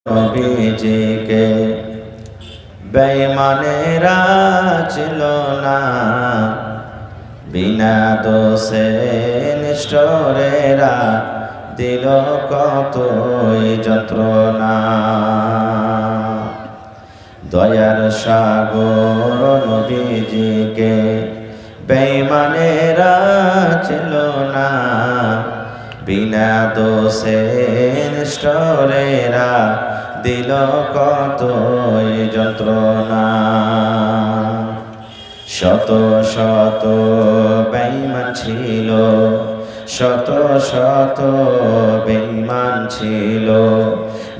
নবীজিকে বেঈমানেরা ছিল না, বিনা দোষে নিষ্ঠুরেরা দিল কতই যন্ত্রণা। দয়ার সাগর নবীজিকে বেঈমানেরা ছিল না, বিনা দোষে নিষ্ঠুরেরা দিল কতই যন্ত্রণা। শত শত বেঈমান ছিল, শত শত বেঈমান ছিল,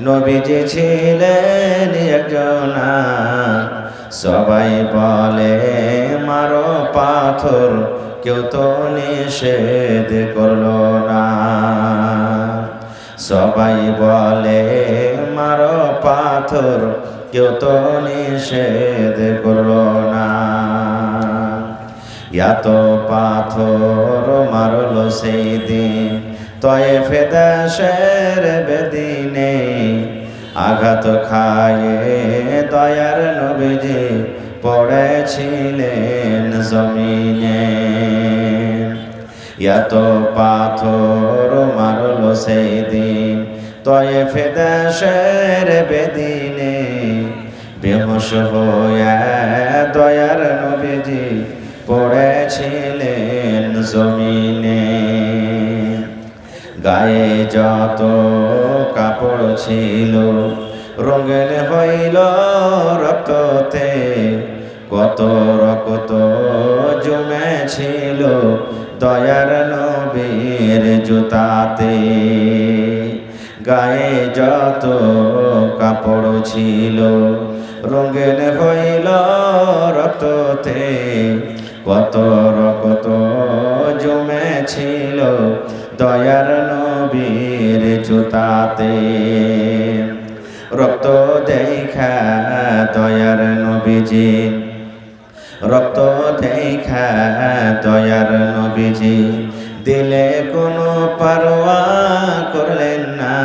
নবীজি ছিলেন একজনা। সবাই বলে মারো পাথর, কেউ তো নিষেধ করলো না। সবাই বলে মারো পাথর, কেউ তো নিষেধ করলো না। এত পাথর মারলো সেই দিন তয়েফ দেশের বেদিনে, আঘাত খায়ে দয়ার নবীজি পড়েছিলেন জমিনে। এত পাথর মারলো সেই দিন তয়েফ দেশের বেদিনে, বেহুশ হয়ে দয়ার নবীজি পড়েছিলেন জমিনে। গায়ে যত কাপড় ছিল রঙিন হইল রক্ততে, কত রক্ত জমেছিল দয়ার নবীর জুতাতে। গায়ে যত কাপড় ছিল রঙিন হইল রক্ততে, কত রক্ত জমেছিল দয়ার নবীর জুতাতে। রক্ত দেখা দয়ার নবীজি, রক্ত দেখা দয়ার নবীজি দিলে কোনো পারোয়া করলেন না।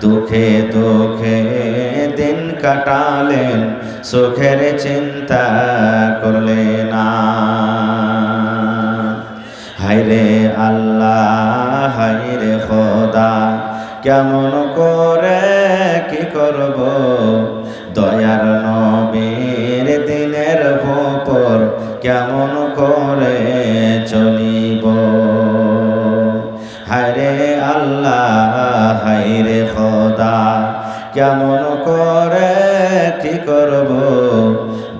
দুঃখে দুঃখে দিন কাটালেন, সুখের চিন্তা করলেন না। হায়রে আল্লাহ হায়রে খোদা, কেমন করে কি করব দয়ার নবীর দিনের উপর কেমন করে চলিব। হায়রে আল্লাহ হায়রে খোদা, কেমন করে কি করব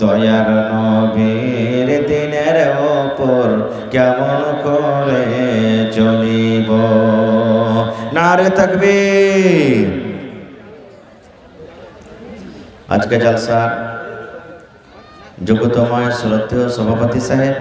দয়ার নবীর দিনের উপর কেমন করে চলিব। নারে তাকবীর। আজকে জলসার যোগ্যতম শ্রদ্ধেয় সভাপতি সাহেব